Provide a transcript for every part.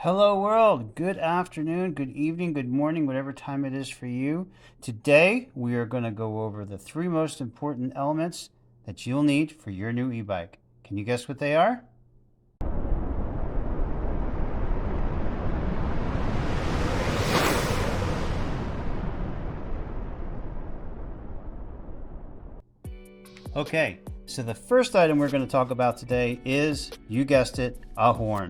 Hello world, good afternoon, good evening, good morning, whatever time it is for you. Today we are going to go over the three most important elements that you'll need for your new e-bike. Can you guess what they are? Okay, so the first item we're going to talk about today is, you guessed it, a horn.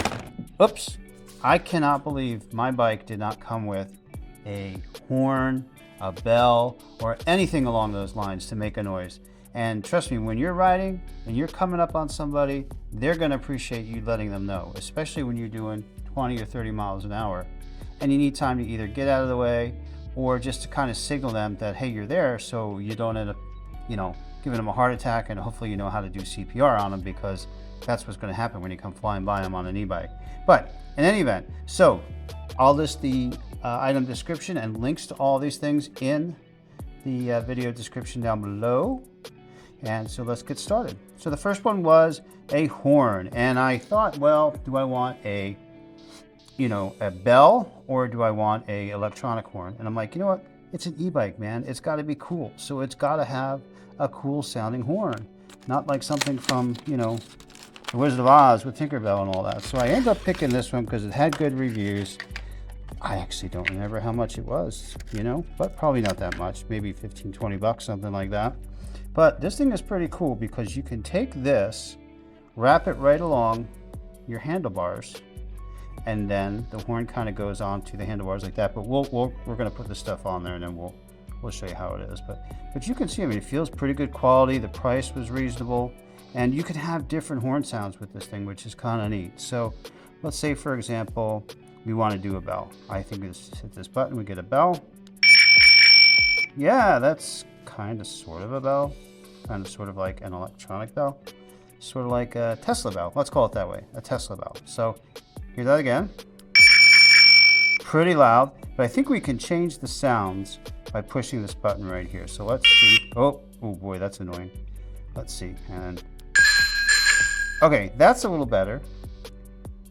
Oops, I cannot believe my bike did not come with a horn, a bell, or anything along those lines to make a noise. And trust me, when you're riding and you're coming up on somebody, they're going to appreciate you letting them know, especially when you're doing 20 or 30 miles an hour and you need time to either get out of the way or just to kind of signal them that, hey, you're there, so you don't end up, giving them a heart attack, and hopefully you know how to do CPR on them, because that's what's going to happen when you come flying by them on an e-bike. But in any event, so I'll list the item description and links to all these things in the video description down below. And so let's get started. So the first one was a horn, and I thought, well, do I want a bell, or do I want a electronic horn? And I'm like, you know what? It's an e-bike, man. It's got to be cool. So it's got to have a cool sounding horn, not like something from, The Wizard of Oz with Tinkerbell and all that. So I ended up picking this one because it had good reviews. I actually don't remember how much it was, but probably not that much, maybe 15, 20 bucks, something like that. But this thing is pretty cool because you can take this, wrap it right along your handlebars, and then the horn kind of goes on to the handlebars like that. But we're going to put this stuff on there, and then we'll show you how it is. But you can see, it feels pretty good quality. The price was reasonable, and you can have different horn sounds with this thing, which is kind of neat. So let's say, for example, we want to do a bell. I think just hit this button, we get a bell. Yeah, that's kind of sort of a bell, kind of sort of like an electronic bell, sort of like a Tesla bell. Let's call it that way, a Tesla bell. So hear that again. Pretty loud, but I think we can change the sounds by pushing this button right here. So let's see. Oh boy, that's annoying. Let's see. And okay, that's a little better.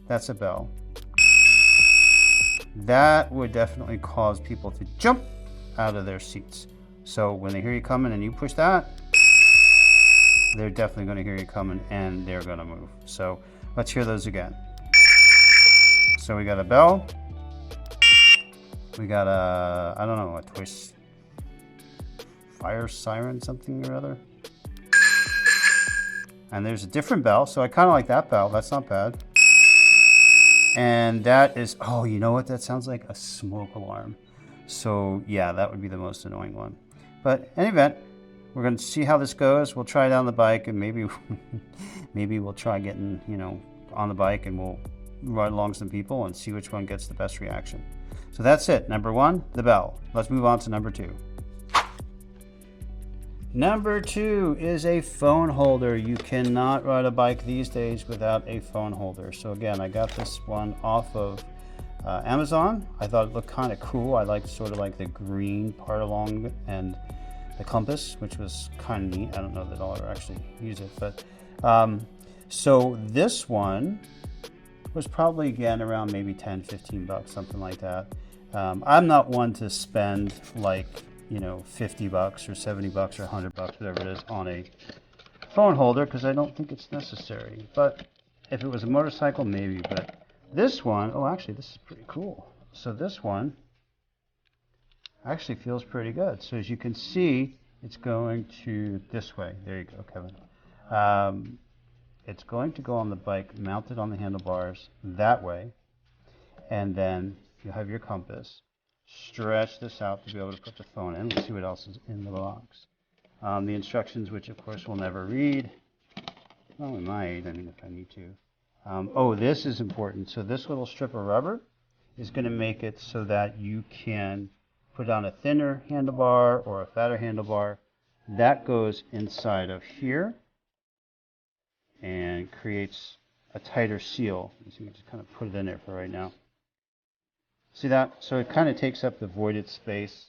That's a bell. That would definitely cause people to jump out of their seats. So when they hear you coming and you push that, they're definitely going to hear you coming and they're going to move. So let's hear those again. So we got a bell. We got a, I don't know, a twist, fire siren, something or other. And there's a different bell. So I kind of like that bell. That's not bad. And that is, oh, you know what? That sounds like a smoke alarm. So yeah, that would be the most annoying one. But in any event, we're going to see how this goes. We'll try it on the bike, and maybe we'll try getting, on the bike, and we'll ride along some people and see which one gets the best reaction. So that's it. Number one, the bell. Let's move on to number two. Number two is a phone holder. You cannot ride a bike these days without a phone holder. So again, I got this one off of Amazon. I thought it looked kind of cool. I liked sort of like the green part along it and the compass, which was kind of neat. I don't know that I'll ever actually use it, but so this one was probably, again, around maybe 10, 15 bucks, something like that. I'm not one to spend like, 50 bucks or 70 bucks or 100 bucks, whatever it is, on a phone holder, because I don't think it's necessary. But if it was a motorcycle, maybe. But this one, oh, actually, this is pretty cool. So this one actually feels pretty good. So as you can see, it's going to this way. There you go, Kevin. It's going to go on the bike, mounted on the handlebars that way, and then you have your compass. Stretch this out to be able to put the phone in. Let's see what else is in the box. The instructions, which of course we'll never read. Well, we might, if I need to. Oh, this is important. So this little strip of rubber is going to make it so that you can put on a thinner handlebar or a fatter handlebar. That goes inside of here and creates a tighter seal. So we just kind of put it in there for right now. See that? So it kind of takes up the voided space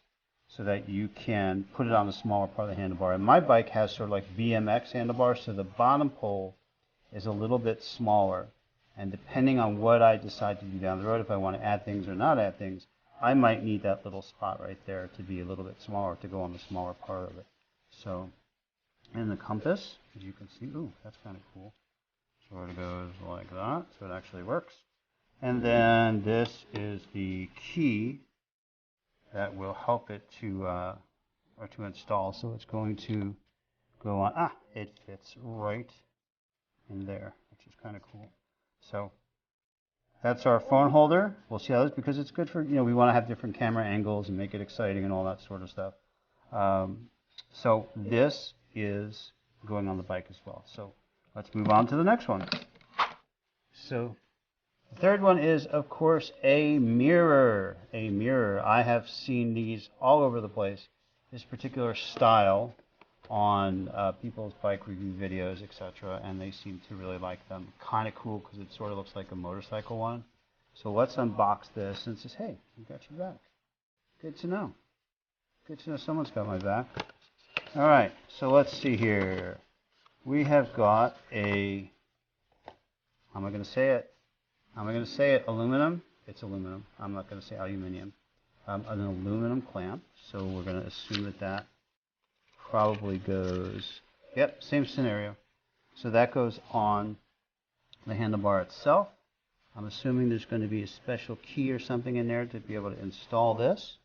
so that you can put it on the smaller part of the handlebar. And my bike has sort of like BMX handlebars, so the bottom pole is a little bit smaller And depending on what I decide to do down the road, if I want to add things or not add things, I might need that little spot right there to be a little bit smaller, to go on the smaller part of it. So, and the compass, as you can see, ooh, that's kind of cool. So it goes like that, so it actually works. And then this is the key that will help it to install. So it's going to go on. It fits right in there, which is kind of cool. So that's our phone holder. We'll see how this, because it's good for, we want to have different camera angles and make it exciting and all that sort of stuff. So this is going on the bike as well. So let's move on to the next one. So the third one is, of course, a mirror. A mirror. I have seen these all over the place. This particular style on people's bike review videos, etc., and they seem to really like them. Kind of cool because it sort of looks like a motorcycle one. So let's unbox this and says, hey, we got your back. Good to know. Good to know someone's got my back. All right, so let's see here. We have got a, how am I going to say it? How am I going to say it? Aluminum? It's aluminum. I'm not going to say aluminium. An aluminum clamp. So we're going to assume that that probably goes, yep, same scenario. So that goes on the handlebar itself. I'm assuming there's going to be a special key or something in there to be able to install this.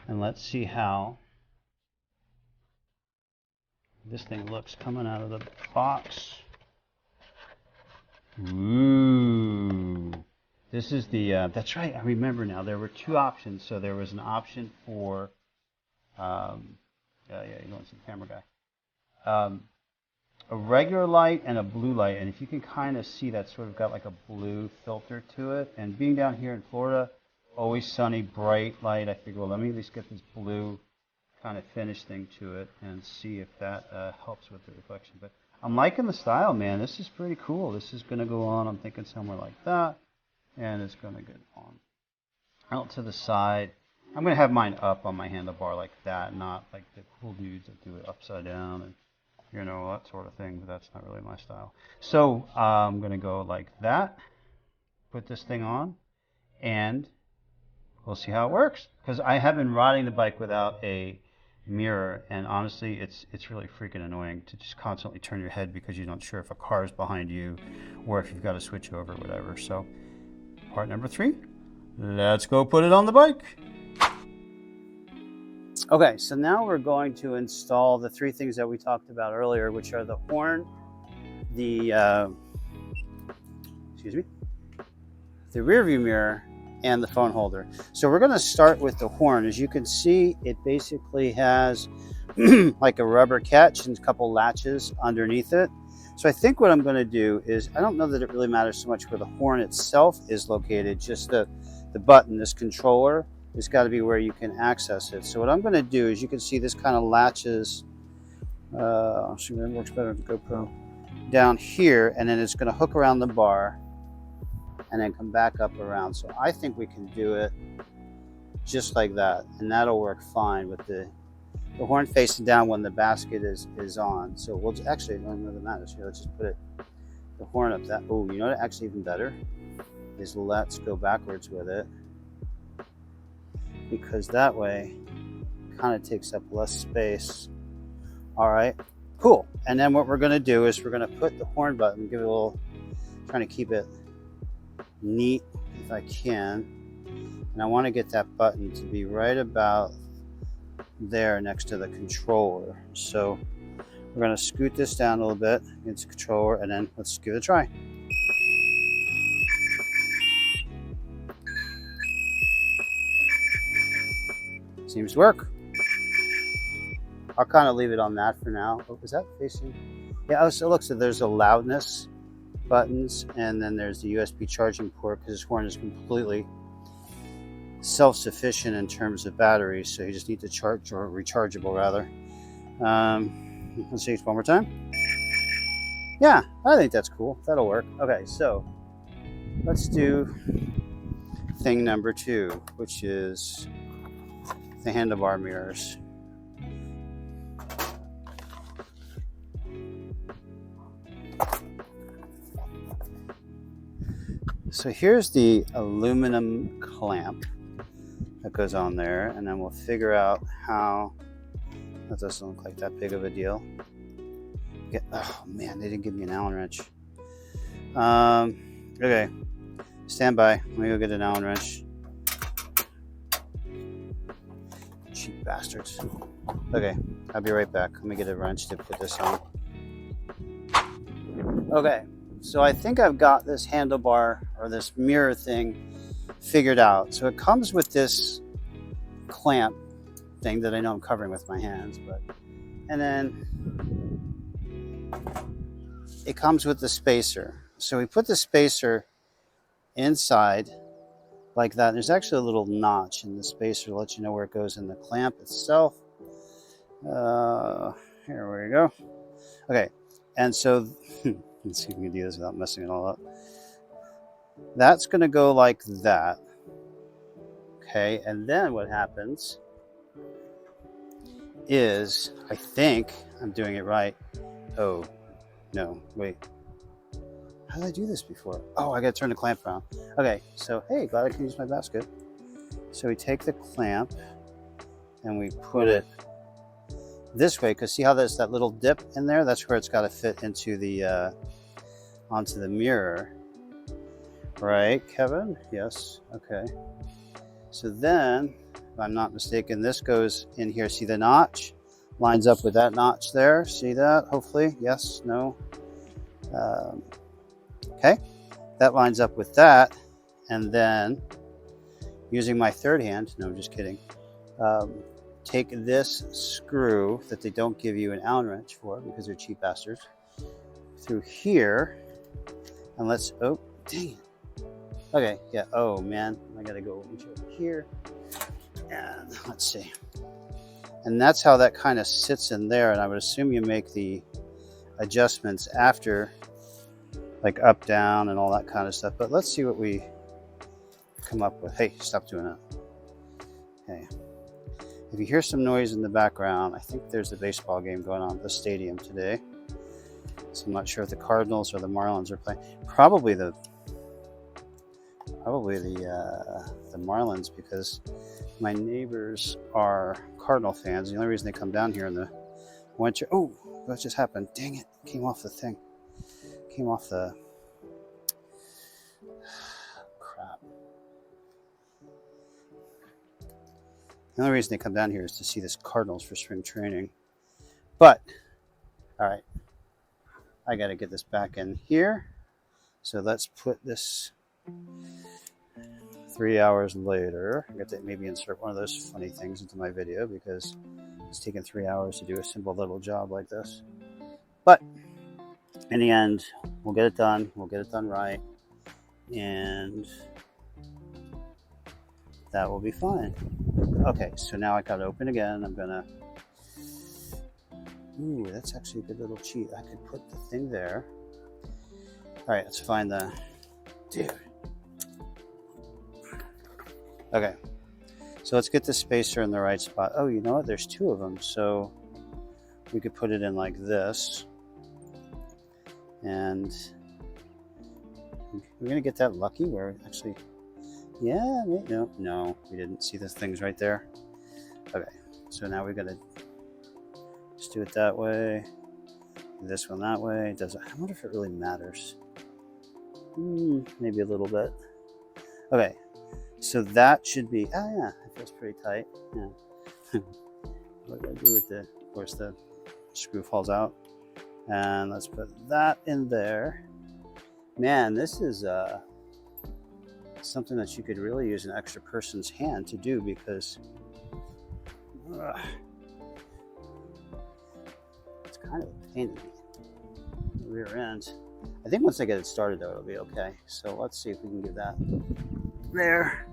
And let's see how this thing looks coming out of the box. Ooh. This is the, that's right, I remember now. There were two options. So there was an option for, yeah, you don't see the camera guy. A regular light and a blue light. And if you can kind of see, that sort of got like a blue filter to it. And being down here in Florida, always sunny, bright light, I figured, well, let me at least get this blue kind of finish thing to it and see if that helps with the reflection. But I'm liking the style, man. This is pretty cool. This is going to go on, I'm thinking, somewhere like that. And it's going to get on out to the side. I'm going to have mine up on my handlebar like that, not like the cool dudes that do it upside down and, that sort of thing. But that's not really my style. So I'm going to go like that, put this thing on, and we'll see how it works. Because I have been riding the bike without a mirror, and honestly, it's really freaking annoying to just constantly turn your head because you're not sure if a car is behind you or if you've got to switch over or whatever. So part number 3, let's go put it on the bike. Okay, so now we're going to install the 3 things that we talked about earlier, which are the horn, the the rear view mirror, and the phone holder. So we're going to start with the horn. As you can see, it basically has like a rubber catch and a couple latches underneath it. So I think what I'm going to do is, I don't know that it really matters so much where the horn itself is located, just the button, this controller, has got to be where you can access it. So what I'm going to do is, you can see this kind of latches, actually that works better with the GoPro, down here, and then it's going to hook around the bar and then come back up around. So I think we can do it just like that, and that'll work fine with the horn facing down when the basket is on. So we'll actually, don't know the matters here. Let's just put the horn up that. Oh, you know what? Actually, even better is, let's go backwards with it, because that way it kind of takes up less space. All right, cool. And then what we're going to do is, we're going to put the horn button, give it a little, trying to keep it neat if I can, and I want to get that button to be right about there next to the controller. So we're going to scoot this down a little bit against the controller, and then let's give it a try. Seems to work. I'll kind of leave it on that for now. Oh, is that facing? Yeah, so look, so there's a loudness buttons, and then there's the USB charging port, because this horn is completely self-sufficient in terms of batteries, so you just need to charge, or rechargeable rather. Let's see it one more time. Yeah, I think that's cool. That'll work. Okay, so let's do thing number 2, which is the handlebar mirrors. So here's the aluminum clamp that goes on there, and then we'll figure out how. That doesn't look like that big of a deal. Oh man, they didn't give me an Allen wrench. Okay, stand by. Let me go get an Allen wrench. Cheap bastards. Okay, I'll be right back. Let me get a wrench to put this on. Okay, so I think I've got this handlebar or this mirror thing figured out. So it comes with this clamp thing that I know I'm covering with my hands, and then it comes with the spacer. So we put the spacer inside like that. There's actually a little notch in the spacer to let you know where it goes in the clamp itself. Here we go. Okay, and so let's see if we can do this without messing it all up. That's going to go like that. Okay, and then what happens is, I think I'm doing it right. Oh, no, wait. How did I do this before? Oh, I got to turn the clamp around. Okay, so hey, glad I can use my basket. So we take the clamp and we put it this way, because see how there's that little dip in there? That's where it's got to fit into the onto the mirror. Right, Kevin? Yes, okay. So then, if I'm not mistaken, this goes in here. See the notch? Lines up with that notch there. See that? Hopefully. Yes, no. Okay, that lines up with that. And then, using my third hand, no, I'm just kidding. Take this screw that they don't give you an Allen wrench for because they're cheap bastards through here. And let's, oh, dang it. Okay, yeah, oh man, I gotta go over here. And let's see. And that's how that kind of sits in there. And I would assume you make the adjustments after, like up, down, and all that kind of stuff. But let's see what we come up with. Hey, stop doing that. Okay. If you hear some noise in the background, I think there's a baseball game going on at the stadium today. So I'm not sure if the Cardinals or the Marlins are playing. Probably the Marlins, because my neighbors are Cardinal fans. The only reason they come down here in the winter. Oh, what just happened? Dang it! Came off the thing. Came off the crap. The only reason they come down here is to see this Cardinals for spring training. But all right, I got to get this back in here. So let's put this 3 hours later. I got to maybe insert one of those funny things into my video because it's taken 3 hours to do a simple little job like this. But in the end, we'll get it done. We'll get it done right. And that will be fine. Okay, so now I got to open again. I'm going to... Ooh, that's actually a good little cheat. I could put the thing there. All right, let's find the... Dude. Okay, so let's get the spacer in the right spot. Oh, you know what? There's two of them, so we could put it in like this. And we're going to get that lucky where actually... Yeah, no, we didn't see those things right there. Okay, so now we're going to just do it that way. Do this one that way. Does it? I wonder if it really matters. Maybe a little bit. Okay, so that should be, yeah, it feels pretty tight. Yeah. What do I do with the, of course, the screw falls out. And let's put that in there. Man, this is something that you could really use an extra person's hand to do because it's kind of a pain in the rear end. I think once I get it started though, it'll be okay. So let's see if we can get that there.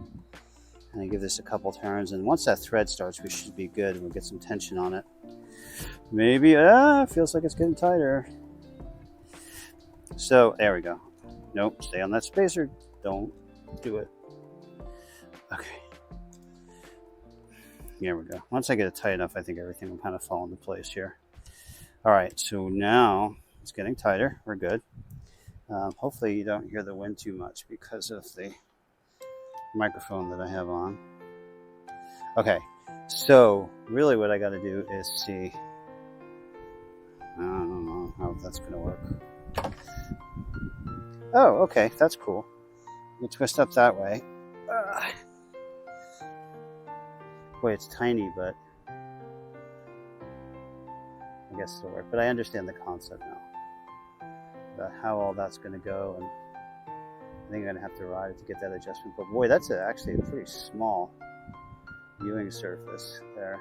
And I give this a couple turns, and once that thread starts, we should be good, and we'll get some tension on it. Maybe, it feels like it's getting tighter. So there we go. Nope, stay on that spacer. Don't do it. Okay. There we go. Once I get it tight enough, I think everything will kind of fall into place here. All right, so now it's getting tighter. We're good. Hopefully you don't hear the wind too much because of the microphone that I have on. Okay, so really what I got to do is see. I don't know how that's going to work. Oh, okay, that's cool. You twist up that way. Boy, it's tiny, but I guess it'll work. But I understand the concept now about how all that's going to go, and I think I'm going to have to ride it to get that adjustment. But boy, that's actually a pretty small viewing surface there.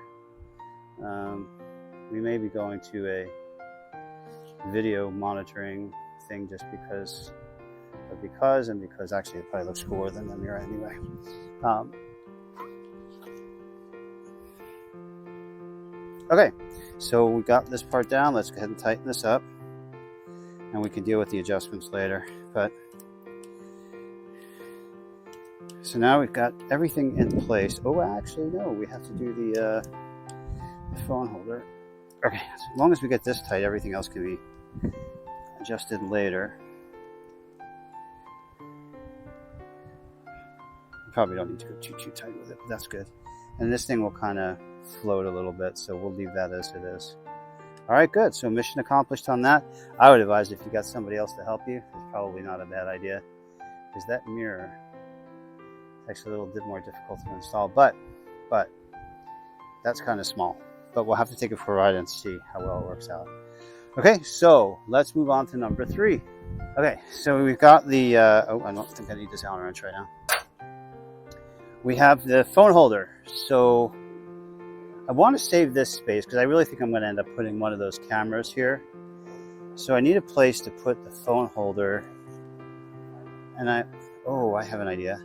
We may be going to a video monitoring thing just because actually it probably looks cooler than the mirror anyway. Okay, so we got this part down. Let's go ahead and tighten this up, and we can deal with the adjustments later. But so now we've got everything in place. Oh, actually, no, we have to do the phone holder. Okay, as long as we get this tight, everything else can be adjusted later. Probably don't need to go too tight with it, but that's good. And this thing will kind of float a little bit, so we'll leave that as it is. All right, good. So mission accomplished on that. I would advise if you got somebody else to help you, it's probably not a bad idea, because that mirror is actually a little bit more difficult to install, but that's kind of small. But we'll have to take it for a ride and see how well it works out. Okay, so let's move on to number 3. Okay, so we've got the, oh, I don't think I need this Allen wrench right now. We have the phone holder. So I want to save this space because I really think I'm going to end up putting one of those cameras here. So I need a place to put the phone holder. And I have an idea.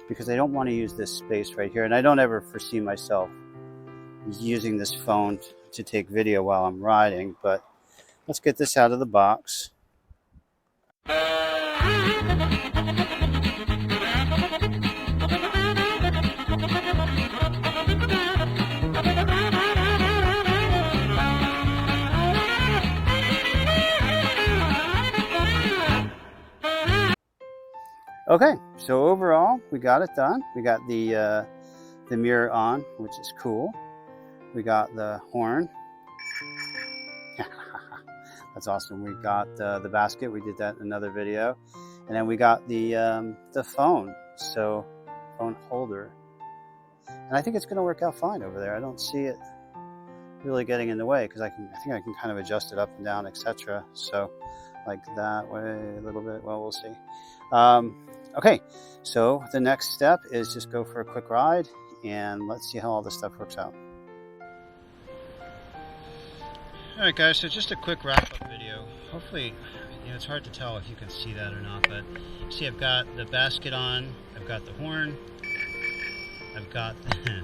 Because I don't want to use this space right here. And I don't ever foresee myself using this phone to take video while I'm riding. But let's get this out of the box. Okay, so overall we got it done. We got the mirror on, which is cool. We got the horn. That's awesome. We got the basket. We did that in another video, and then we got the phone. So phone holder, and I think it's going to work out fine over there. I don't see it really getting in the way because I think I can kind of adjust it up and down, etc. So like that way a little bit. Well, we'll see. Okay, so the next step is just go for a quick ride, and let's see how all this stuff works out. Alright guys, so just a quick wrap-up video. Hopefully, it's hard to tell if you can see that or not, but see I've got the basket on, I've got the horn, I've got the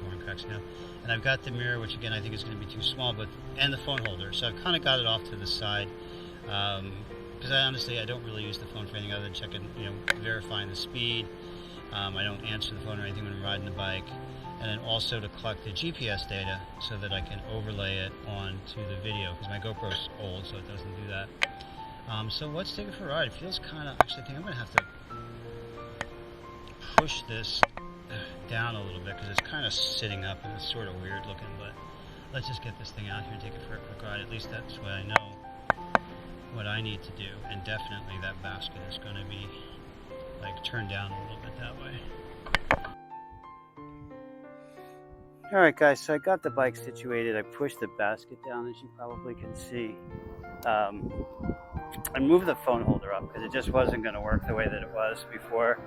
horn cracks now, and I've got the mirror, which again I think is going to be too small, and the phone holder. So I've kind of got it off to the side. Because I don't really use the phone for anything other than checking, verifying the speed. I don't answer the phone or anything when I'm riding the bike. And then also to collect the GPS data so that I can overlay it onto the video, because my GoPro's old, so it doesn't do that. So let's take it for a ride. It feels kind of, actually I think I'm going to have to push this down a little bit because it's kind of sitting up and it's sort of weird looking, but let's just get this thing out here and take it for a quick ride. At least that's what I know what I need to do, and definitely that basket is going to be like turned down a little bit that way. Alright guys, so I got the bike situated. I pushed the basket down, as you probably can see. I moved the phone holder up because it just wasn't going to work the way that it was before.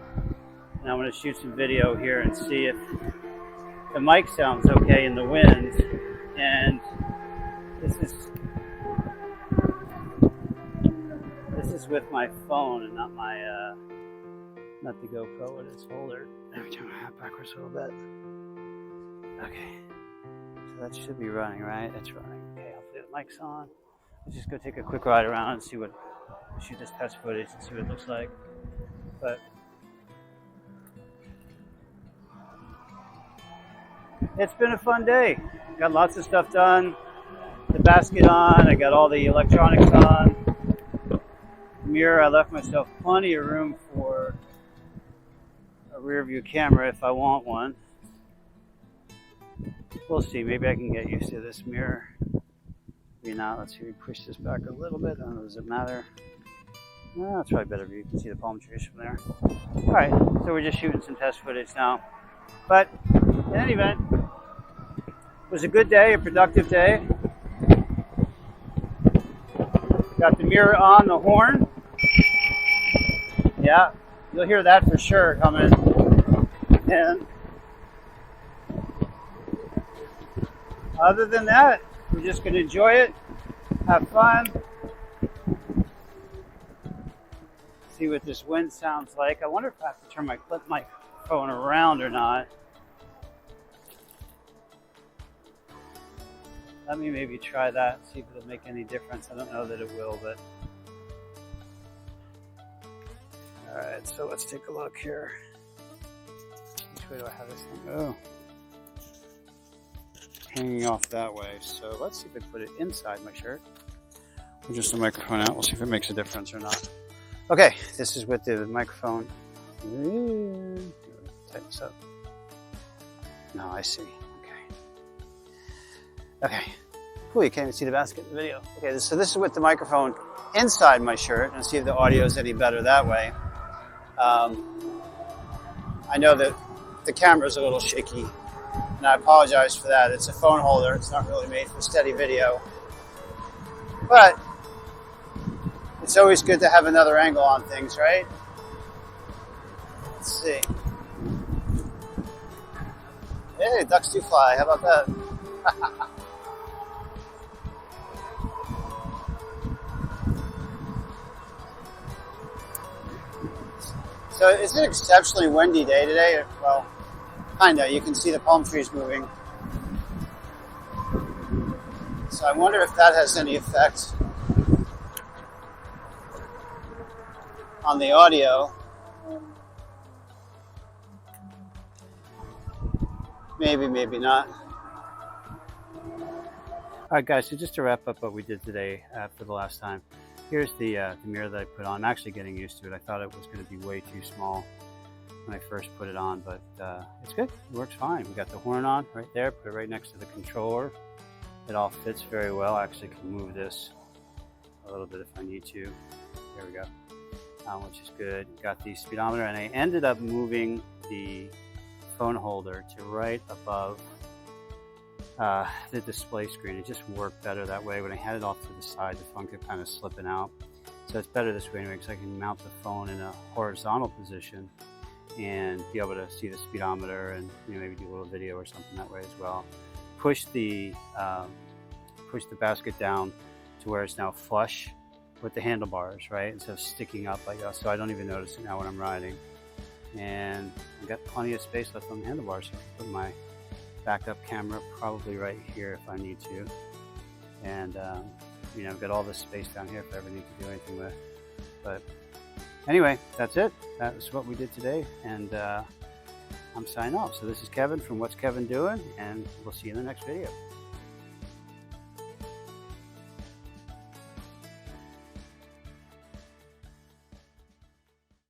And I'm going to shoot some video here and see if the mic sounds okay in the wind. And this is with my phone and not my not the GoPro with its holder. Let me turn my hat backwards a little bit. Okay, so that should be running, right? It's running. Okay, hopefully the mic's on. Let's just go take a quick ride around and shoot this test footage and see what it looks like. But it's been a fun day. Got lots of stuff done. the basket on. I got all the electronics on. Mirror, I left myself plenty of room for a rear view camera if I want one. We'll see, maybe I can get used to this mirror. Maybe not. Let's see, we push this back a little bit. I don't know, does it matter? No, it's probably better if you can see the palm trees from there. Alright, so we're just shooting some test footage now. But in any event, it was a good day, a productive day. Got the mirror on, the horn. Yeah, you'll hear that for sure coming. And other than that, we're just going to enjoy it, have fun, see what this wind sounds like. I wonder if I have to turn my clip microphone around or not. Let me maybe try that, see if it'll make any difference. I don't know that it will, but... Alright, so let's take a look here. Which way do I have this thing? Oh. Hanging off that way. So let's see if I put it inside my shirt. Or just the microphone out. We'll see if it makes a difference or not. Okay, this is with the microphone. Tighten this up. No, I see. Okay. Cool, you can't even see the basket in the video. Okay, so this is with the microphone inside my shirt, and see if the audio is any better that way. I know that the camera's a little shaky, and I apologize for that. It's a phone holder. It's not really made for steady video. But it's always good to have another angle on things, right? Let's see. Hey, ducks do fly. How about that? So it's an exceptionally windy day today. Well, kinda. You can see the palm trees moving. So I wonder if that has any effect on the audio. Maybe, maybe not. Alright guys, so just to wrap up what we did today for the last time. Here's the mirror that I put on. I'm actually getting used to it. I thought it was going to be way too small when I first put it on, but it's good. It works fine. We got the horn on right there. Put it right next to the controller. It all fits very well. I actually can move this a little bit if I need to. There we go. Which is good. Got the speedometer, and I ended up moving the phone holder to right above the display screen. It just worked better that way. When I had it off to the side, the phone kept kind of slipping out. So it's better this way anyway, because I can mount the phone in a horizontal position and be able to see the speedometer, and maybe do a little video or something that way as well. Push the basket down to where it's now flush with the handlebars, right? Instead of sticking up like that, so I don't even notice it now when I'm riding. And I've got plenty of space left on the handlebars, so I can put my backup camera probably right here if I need to. And I've got all this space down here if I ever need to do anything with. But anyway, that's it. That was what we did today, and I'm signing off. So this is Kevin from What's Kevin Doing, and we'll see you in the next video.